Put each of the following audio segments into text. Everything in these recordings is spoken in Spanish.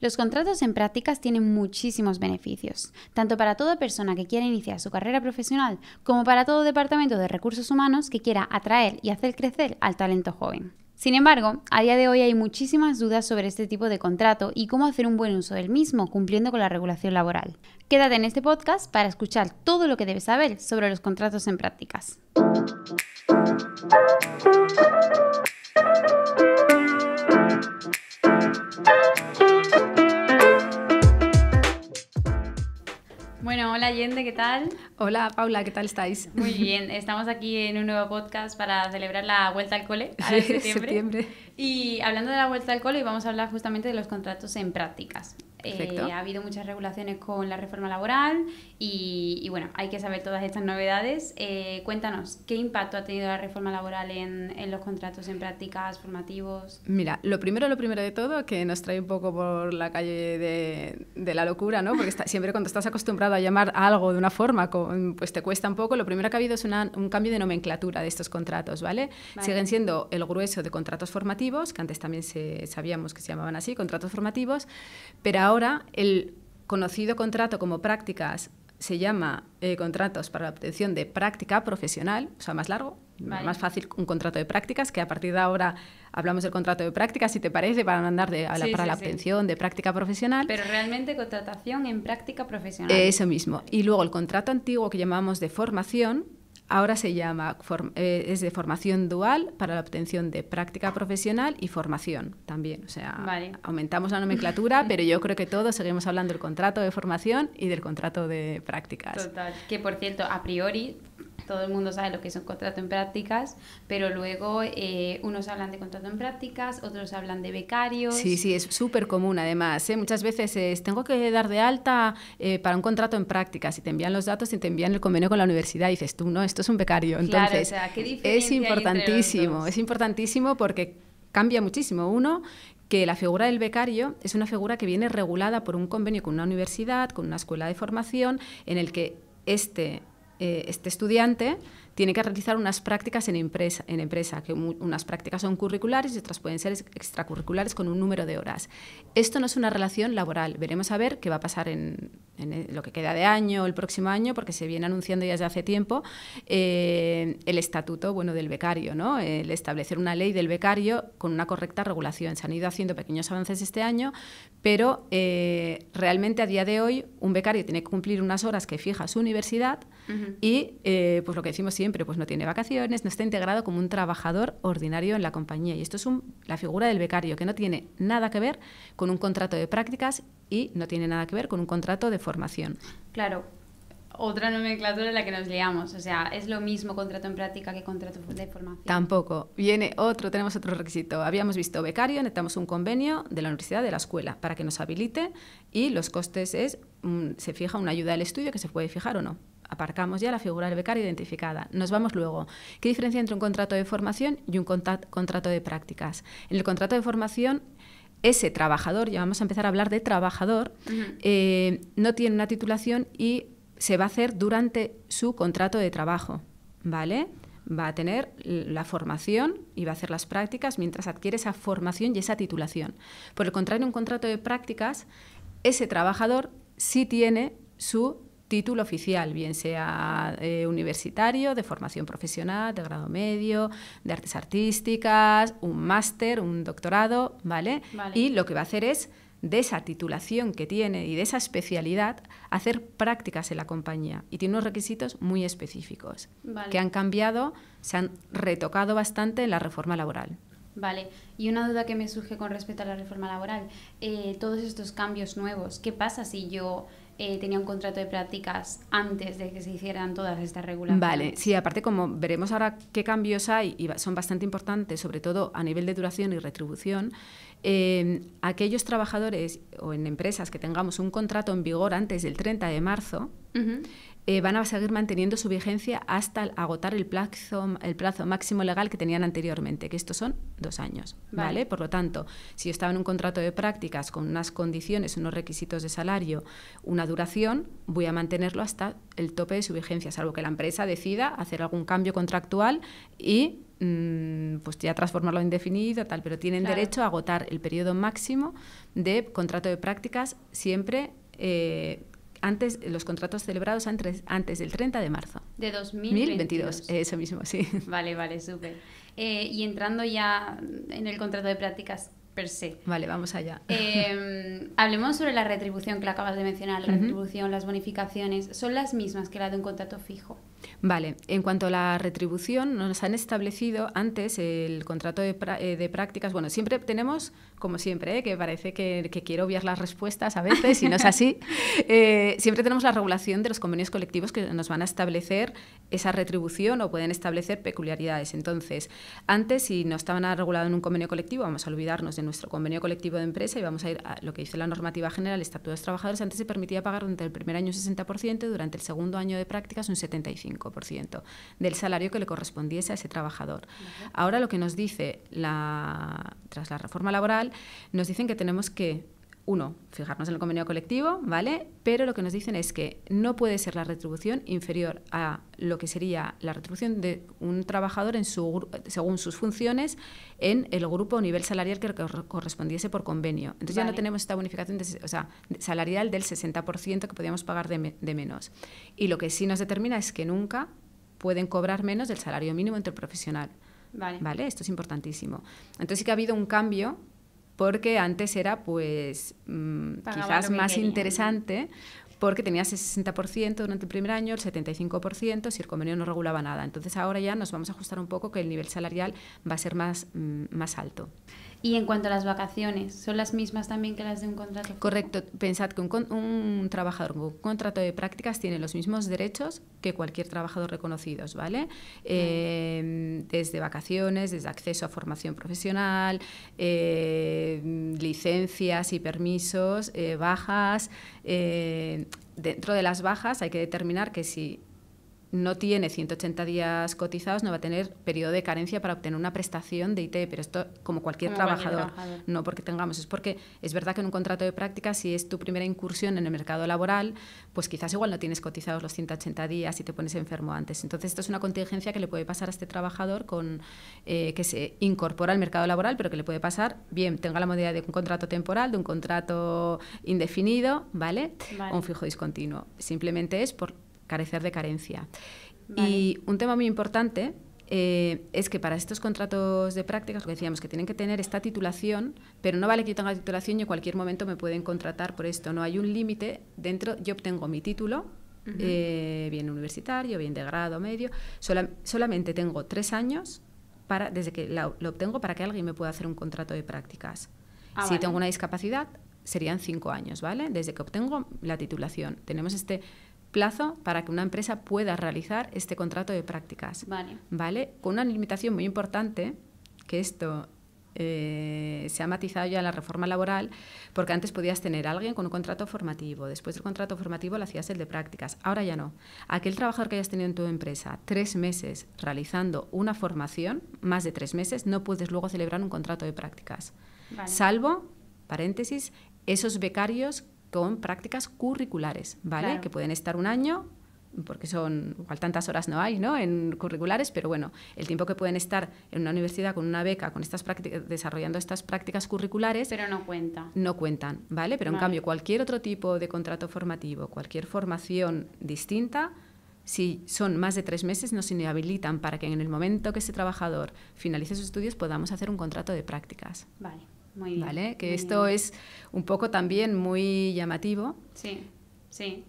Los contratos en prácticas tienen muchísimos beneficios, tanto para toda persona que quiera iniciar su carrera profesional como para todo departamento de recursos humanos que quiera atraer y hacer crecer al talento joven. Sin embargo, a día de hoy hay muchísimas dudas sobre este tipo de contrato y cómo hacer un buen uso del mismo cumpliendo con la regulación laboral. Quédate en este podcast para escuchar todo lo que debes saber sobre los contratos en prácticas. Bueno, hola Allende, ¿qué tal? Hola Paula, ¿qué tal estáis? Muy bien, estamos aquí en un nuevo podcast para celebrar la vuelta al cole ahora en septiembre. Y hablando de la vuelta al cole, vamos a hablar justamente de los contratos en prácticas. Ha habido muchas regulaciones con la reforma laboral y bueno, hay que saber todas estas novedades. Cuéntanos, ¿qué impacto ha tenido la reforma laboral en los contratos en prácticas formativos? Mira, lo primero de todo, que nos trae un poco por la calle de la locura, ¿no? Porque siempre cuando estás acostumbrado a llamar a algo de una forma, pues te cuesta un poco. Lo primero que ha habido es un cambio de nomenclatura de estos contratos, ¿vale? Siguen siendo el grueso de contratos formativos, que antes también sabíamos que se llamaban así, contratos formativos, pero ahora el conocido contrato como prácticas se llama contratos para la obtención de práctica profesional, o sea, más largo, más fácil un contrato de prácticas, que a partir de ahora hablamos del contrato de prácticas, si te parece, para mandar para la obtención de práctica profesional. Pero realmente contratación en práctica profesional. Eso mismo. Y luego el contrato antiguo que llamábamos de formación, ahora se llama, es de formación dual para la obtención de práctica profesional y formación también. O sea, aumentamos la nomenclatura, pero yo creo que todos seguimos hablando del contrato de formación y del contrato de prácticas. Total. Que, por cierto, a priori todo el mundo sabe lo que es un contrato en prácticas, pero luego unos hablan de contrato en prácticas, otros hablan de becarios. Sí, es súper común además. Muchas veces tengo que dar de alta para un contrato en prácticas y te envían los datos y te envían el convenio con la universidad y dices tú, no, esto es un becario. Entonces, claro, o sea, ¿qué diferencia es importantísimo porque cambia muchísimo. Uno, que la figura del becario es una figura que viene regulada por un convenio con una universidad, con una escuela de formación, en el que este estudiante tiene que realizar unas prácticas en empresa, que unas prácticas son curriculares y otras pueden ser extracurriculares con un número de horas. Esto no es una relación laboral. Veremos a ver qué va a pasar en lo que queda de año, el próximo año, porque se viene anunciando ya desde hace tiempo el estatuto del becario, ¿no? El establecer una ley del becario con una correcta regulación. Se han ido haciendo pequeños avances este año, pero realmente a día de hoy un becario tiene que cumplir unas horas que fija su universidad y pues lo que decimos siempre, pues no tiene vacaciones, no está integrado como un trabajador ordinario en la compañía. Y esto es la figura del becario, que no tiene nada que ver con un contrato de prácticas y no tiene nada que ver con un contrato de formación. Claro, otra nomenclatura en la que nos liamos. O sea, ¿es lo mismo contrato en práctica que contrato de formación? Tampoco. Tenemos otro requisito. Habíamos visto becario, necesitamos un convenio de la universidad, de la escuela, para que nos habilite y los costes se fija una ayuda del estudio que se puede fijar o no. Aparcamos ya la figura del becario identificada. Nos vamos luego. ¿Qué diferencia entre un contrato de formación y un contrato de prácticas? En el contrato de formación, ese trabajador, ya vamos a empezar a hablar de trabajador, no tiene una titulación y se va a hacer durante su contrato de trabajo, ¿vale? Va a tener la formación y va a hacer las prácticas mientras adquiere esa formación y esa titulación. Por el contrario, en un contrato de prácticas, ese trabajador sí tiene su título oficial, bien sea universitario, de formación profesional, de grado medio, de artes artísticas, un máster, un doctorado, ¿vale? Y lo que va a hacer es, de esa titulación que tiene y de esa especialidad, hacer prácticas en la compañía. Y tiene unos requisitos muy específicos que han cambiado, se han retocado bastante en la reforma laboral. Vale, y una duda que me surge con respecto a la reforma laboral, todos estos cambios nuevos, ¿qué pasa si yo tenía un contrato de prácticas antes de que se hicieran todas estas regulaciones? Vale, sí, aparte como veremos ahora qué cambios hay y son bastante importantes, sobre todo a nivel de duración y retribución, aquellos trabajadores o en empresas que tengamos un contrato en vigor antes del 30 de marzo, van a seguir manteniendo su vigencia hasta agotar el plazo máximo legal que tenían anteriormente, que estos son 2 años. ¿Vale? Por lo tanto, si yo estaba en un contrato de prácticas con unas condiciones, unos requisitos de salario, una duración, voy a mantenerlo hasta el tope de su vigencia, salvo que la empresa decida hacer algún cambio contractual y pues ya transformarlo en indefinido, tal, pero tienen derecho a agotar el periodo máximo de contrato de prácticas siempre antes, los contratos celebrados antes del 30 de marzo. De 2022. Eso mismo, sí. Vale, súper. Y entrando ya en el contrato de prácticas per se. Vale, vamos allá. Hablemos sobre la retribución que le acabas de mencionar. La retribución, las bonificaciones, ¿son las mismas que la de un contrato fijo? Vale, en cuanto a la retribución, nos han establecido antes el contrato de prácticas. Bueno, siempre tenemos, como siempre, que parece que quiero obviar las respuestas a veces, y no es así. Siempre tenemos la regulación de los convenios colectivos que nos van a establecer esa retribución o pueden establecer peculiaridades. Entonces, antes, si no estaban regulados en un convenio colectivo, vamos a olvidarnos de nuestro convenio colectivo de empresa y vamos a ir a lo que dice la normativa general, el Estatuto de los Trabajadores. Antes se permitía pagar durante el primer año un 60%, durante el segundo año de prácticas un 75% del salario que le correspondiese a ese trabajador. Ahora lo que nos dice tras la reforma laboral, nos dicen que tenemos que, uno, fijarnos en el convenio colectivo, ¿vale? Pero lo que nos dicen es que no puede ser la retribución inferior a lo que sería la retribución de un trabajador según sus funciones en el grupo o nivel salarial que correspondiese por convenio. Entonces ya no tenemos esta bonificación salarial del 60% que podíamos pagar de menos. Y lo que sí nos determina es que nunca pueden cobrar menos del salario mínimo interprofesional. ¿Vale? Esto es importantísimo. Entonces sí que ha habido un cambio, porque antes era pues quizás más interesante, porque tenías el 60% durante el primer año, el 75% si el convenio no regulaba nada. Entonces ahora ya nos vamos a ajustar un poco, que el nivel salarial va a ser más alto. Y en cuanto a las vacaciones, ¿son las mismas también que las de un contrato fijo? Correcto. Pensad que un trabajador con un contrato de prácticas tiene los mismos derechos que cualquier trabajador reconocido, ¿vale? Desde vacaciones, desde acceso a formación profesional, licencias y permisos, bajas. Dentro de las bajas hay que determinar que si no tiene 180 días cotizados, no va a tener periodo de carencia para obtener una prestación de IT, pero esto como cualquier trabajador, no porque tengamos, es porque es verdad que en un contrato de prácticas, si es tu primera incursión en el mercado laboral, pues quizás igual no tienes cotizados los 180 días y te pones enfermo antes. Entonces esto es una contingencia que le puede pasar a este trabajador que se incorpora al mercado laboral, pero que le puede pasar, bien, tenga la modalidad de un contrato temporal, de un contrato indefinido, ¿vale? O un fijo discontinuo. Simplemente es por carecer de carencia. Y un tema muy importante es que para estos contratos de prácticas, lo que decíamos, que tienen que tener esta titulación, pero no vale que yo tenga titulación y en cualquier momento me pueden contratar por esto. No hay un límite dentro. Yo obtengo mi título, bien universitario, bien de grado medio. Solamente tengo 3 años desde que lo obtengo para que alguien me pueda hacer un contrato de prácticas. Si tengo una discapacidad, serían 5 años, ¿vale? Desde que obtengo la titulación. Tenemos este plazo para que una empresa pueda realizar este contrato de prácticas. ¿Vale? Con una limitación muy importante, que esto se ha matizado ya en la reforma laboral, porque antes podías tener a alguien con un contrato formativo, después del contrato formativo le hacías el de prácticas, ahora ya no. Aquel trabajador que hayas tenido en tu empresa 3 meses realizando una formación, más de 3 meses, no puedes luego celebrar un contrato de prácticas. Salvo, paréntesis, esos becarios con prácticas curriculares, ¿vale? Que pueden estar 1 año, porque son, igual tantas horas no hay, ¿no?, en curriculares, pero bueno, el tiempo que pueden estar en una universidad con una beca, con estas desarrollando estas prácticas curriculares... Pero no cuenta. No cuentan, ¿vale? Pero en cambio, cualquier otro tipo de contrato formativo, cualquier formación distinta, si son más de 3 meses, nos inhabilitan para que en el momento que ese trabajador finalice sus estudios podamos hacer un contrato de prácticas. Vale. Muy bien, ¿vale? Que esto es un poco también muy llamativo. Sí.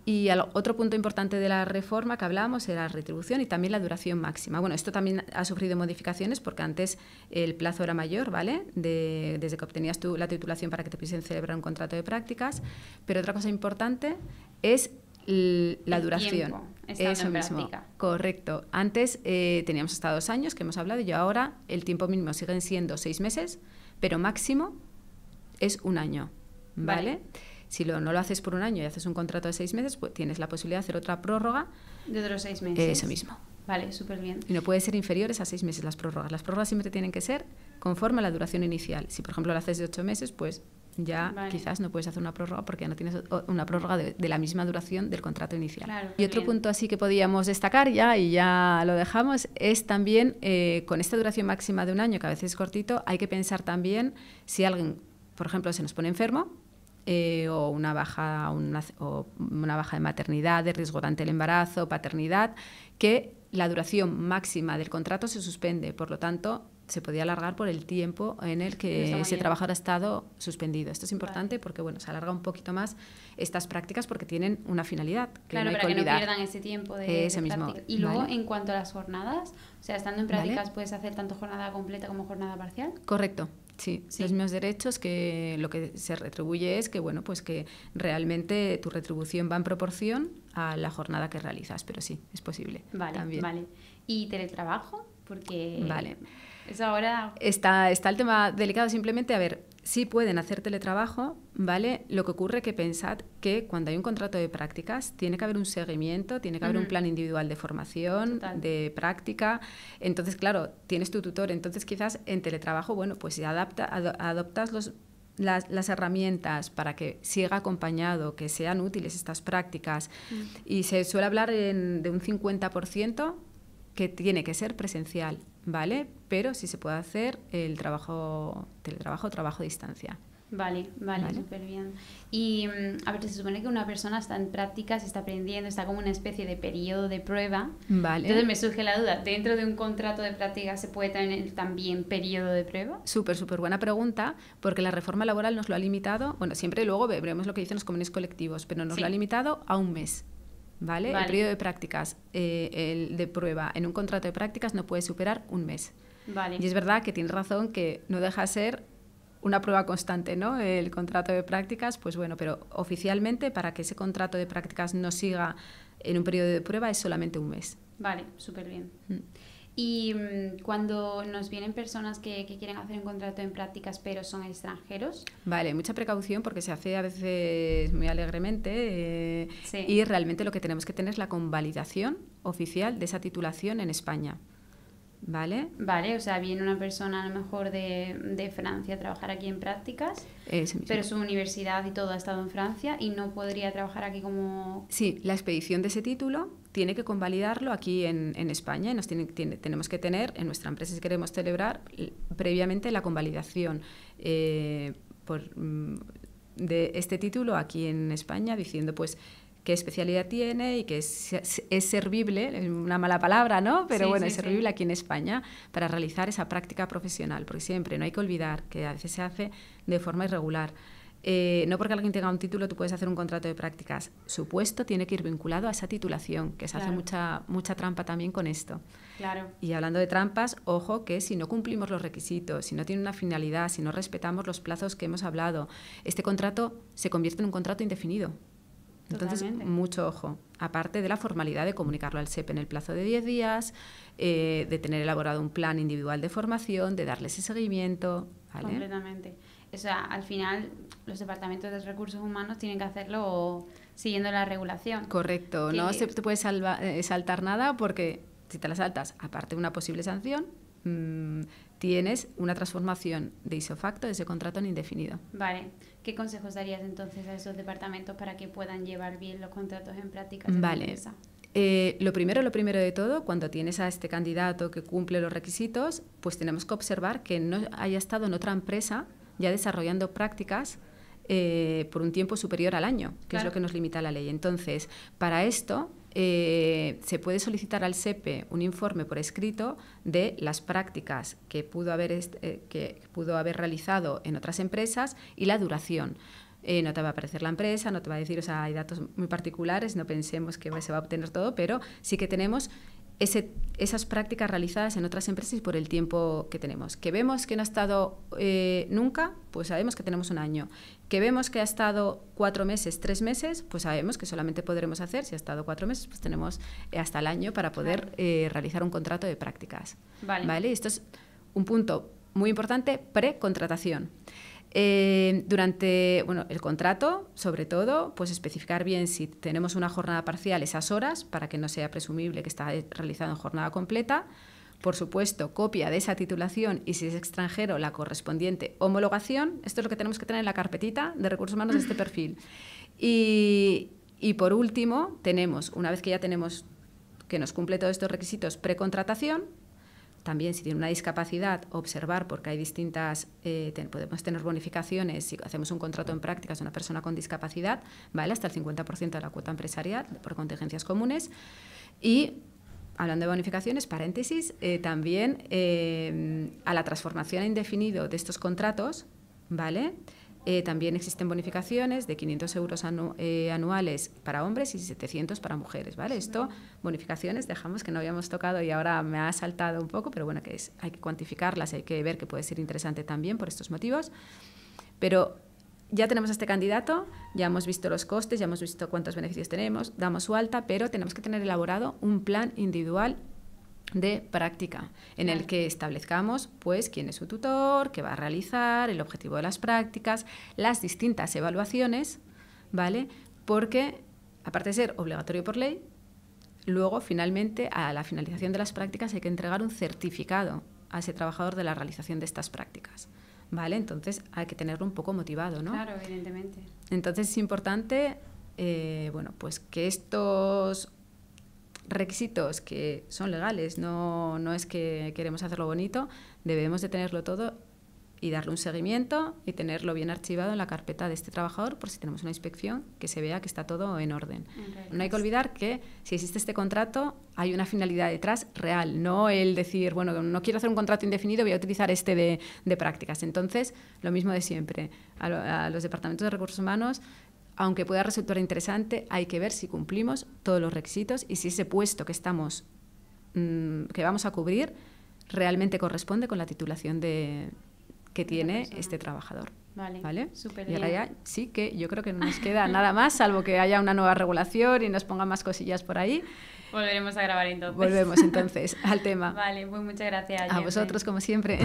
Y otro punto importante de la reforma que hablábamos era la retribución y también la duración máxima. Bueno, esto también ha sufrido modificaciones porque antes el plazo era mayor, ¿vale? Desde que obtenías tú la titulación para que te pudiesen celebrar un contrato de prácticas. Pero otra cosa importante es la duración. Eso mismo, correcto. Antes teníamos hasta 2 años, que hemos hablado, y ahora el tiempo mínimo siguen siendo 6 meses, pero máximo es 1 año, ¿vale? Si no lo haces por 1 año y haces un contrato de 6 meses, pues tienes la posibilidad de hacer otra prórroga. De otros 6 meses. Eso mismo. Vale, súper bien. Y no puede ser inferiores a 6 meses las prórrogas. Las prórrogas siempre tienen que ser conforme a la duración inicial. Si, por ejemplo, lo haces de 8 meses, pues ya quizás no puedes hacer una prórroga porque no tienes una prórroga de la misma duración del contrato inicial. Claro, y otro punto así que podíamos destacar y ya lo dejamos, es también con esta duración máxima de un año, que a veces es cortito, hay que pensar también si alguien, por ejemplo, se nos pone enfermo, o una baja de maternidad, de riesgo durante el embarazo, paternidad, que la duración máxima del contrato se suspende. Por lo tanto, se podía alargar por el tiempo en el que ese trabajador ha estado suspendido. Esto es importante porque se alarga un poquito más estas prácticas porque tienen una finalidad. Claro, para que no pierdan ese tiempo de mismo. Y luego, en cuanto a las jornadas, o sea, estando en prácticas puedes hacer tanto jornada completa como jornada parcial. Correcto. Sí, los mismos derechos, que lo que se retribuye es que, pues que realmente tu retribución va en proporción a la jornada que realizas, pero sí, es posible. Vale. ¿Y teletrabajo? Porque vale. Eso ahora... Está el tema delicado. Simplemente, a ver, sí pueden hacer teletrabajo, ¿vale? Lo que ocurre que pensad que cuando hay un contrato de prácticas tiene que haber un seguimiento, tiene que haber un plan individual de formación, de práctica. Entonces, claro, tienes tu tutor. Entonces, quizás en teletrabajo, pues si adoptas las herramientas para que siga acompañado, que sean útiles estas prácticas. Y se suele hablar de un 50% que tiene que ser presencial, ¿vale? Pero sí se puede hacer el teletrabajo a distancia. Vale, súper bien. Y, a ver, se supone que una persona está en prácticas, está aprendiendo, está como una especie de periodo de prueba. Vale. Entonces me surge la duda, ¿dentro de un contrato de prácticas se puede tener también periodo de prueba? Súper buena pregunta, porque la reforma laboral nos lo ha limitado, siempre luego veremos lo que dicen los convenios colectivos, pero nos lo ha limitado a un mes. ¿Vale? El periodo de prácticas, el de prueba en un contrato de prácticas no puede superar un mes. Vale. Y es verdad que tienes razón que no deja de ser una prueba constante, ¿no? El contrato de prácticas, pero oficialmente para que ese contrato de prácticas no siga en un periodo de prueba es solamente un mes. Vale, súper bien. Y cuando nos vienen personas que quieren hacer un contrato en prácticas pero son extranjeros... Vale, mucha precaución porque se hace a veces muy alegremente y realmente lo que tenemos que tener es la convalidación oficial de esa titulación en España. ¿Vale? Vale, o sea, viene una persona a lo mejor de Francia a trabajar aquí en prácticas, pero su universidad y todo ha estado en Francia y no podría trabajar aquí como... Sí, la expedición de ese título tiene que convalidarlo aquí en España y tenemos que tener en nuestra empresa, si queremos celebrar previamente la convalidación de este título aquí en España, diciendo qué especialidad tiene y que es servible, es una mala palabra, ¿no? Pero es servible aquí en España para realizar esa práctica profesional, porque siempre no hay que olvidar que a veces se hace de forma irregular. No porque alguien tenga un título tú puedes hacer un contrato de prácticas. Su puesto tiene que ir vinculado a esa titulación, que se hace mucha trampa también con esto. Claro. Y hablando de trampas, ojo que si no cumplimos los requisitos, si no tiene una finalidad, si no respetamos los plazos que hemos hablado, este contrato se convierte en un contrato indefinido. Entonces, Totalmente. mucho ojo. Aparte de la formalidad de comunicarlo al SEP en el plazo de 10 días, de tener elaborado un plan individual de formación, de darle ese seguimiento. ¿Vale? Completamente. O sea, al final los departamentos de recursos humanos tienen que hacerlo siguiendo la regulación. Correcto. No se te puede saltar nada porque si te la saltas, aparte de una posible sanción, tienes una transformación de ipso facto de ese contrato en indefinido. Vale. ¿Qué consejos darías entonces a esos departamentos para que puedan llevar bien los contratos en prácticas? Vale. Lo primero de todo, cuando tienes a este candidato que cumple los requisitos, pues tenemos que observar que no haya estado en otra empresa ya desarrollando prácticas por un tiempo superior al año, que es lo que nos limita la ley. Entonces, para esto se puede solicitar al SEPE un informe por escrito de las prácticas que pudo haber realizado en otras empresas y la duración. No te va a aparecer la empresa, no te va a decir, hay datos muy particulares, no pensemos que se va a obtener todo, pero sí que tenemos esas prácticas realizadas en otras empresas y por el tiempo que tenemos. Que vemos que no ha estado nunca, pues sabemos que tenemos un año. Que vemos que ha estado 4 meses, 3 meses, pues sabemos que solamente podremos hacer, si ha estado 4 meses, pues tenemos hasta el año para poder realizar un contrato de prácticas. ¿Vale? Esto es un punto muy importante, precontratación. Durante el contrato, sobre todo, pues especificar bien si tenemos una jornada parcial, esas horas, para que no sea presumible que está realizado en jornada completa. por supuesto, copia de esa titulación y si es extranjero, la correspondiente homologación. Esto es lo que tenemos que tener en la carpetita de recursos humanos de este perfil. Y por último, tenemos, una vez que ya tenemos que nos cumple todos estos requisitos, precontratación. También, si tiene una discapacidad, observar, porque hay distintas, podemos tener bonificaciones si hacemos un contrato en prácticas a una persona con discapacidad, ¿vale? Hasta el 50% de la cuota empresarial por contingencias comunes. Y, hablando de bonificaciones, paréntesis, también a la transformación a indefinido de estos contratos, ¿vale? También existen bonificaciones de 500 euros anuales para hombres y 700 para mujeres, ¿vale? Esto, bonificaciones, dejamos que no habíamos tocado y ahora me ha saltado un poco, pero bueno, hay que cuantificarlas, hay que ver que puede ser interesante también por estos motivos. Pero ya tenemos a este candidato, ya hemos visto los costes, ya hemos visto cuántos beneficios tenemos, damos su alta, pero tenemos que tener elaborado un plan individual de práctica, en el que establezcamos pues quién es su tutor, qué va a realizar, el objetivo de las prácticas, las distintas evaluaciones, ¿vale? Porque, aparte de ser obligatorio por ley, luego, finalmente, a la finalización de las prácticas hay que entregar un certificado a ese trabajador de la realización de estas prácticas, ¿vale? Entonces, hay que tenerlo un poco motivado, ¿no? Claro, evidentemente. Entonces, es importante, bueno, pues que estos requisitos que son legales, no es que queremos hacerlo bonito, debemos de tenerlo todo y darle un seguimiento y tenerlo bien archivado en la carpeta de este trabajador por si tenemos una inspección, que se vea que está todo en orden. No hay que olvidar que si existe este contrato hay una finalidad detrás real, no el decir, bueno, no quiero hacer un contrato indefinido, voy a utilizar este de prácticas. Entonces, lo mismo de siempre, a los departamentos de recursos humanos, aunque pueda resultar interesante, hay que ver si cumplimos todos los requisitos y si ese puesto que vamos a cubrir realmente corresponde con la titulación que tiene este trabajador. Vale. Súper y ahora bien. ya sí que yo creo que no nos queda nada más, salvo que haya una nueva regulación y nos pongan más cosillas por ahí. Volveremos a grabar entonces. Volvemos entonces al tema. Vale, pues muchas gracias. A vosotros, como siempre.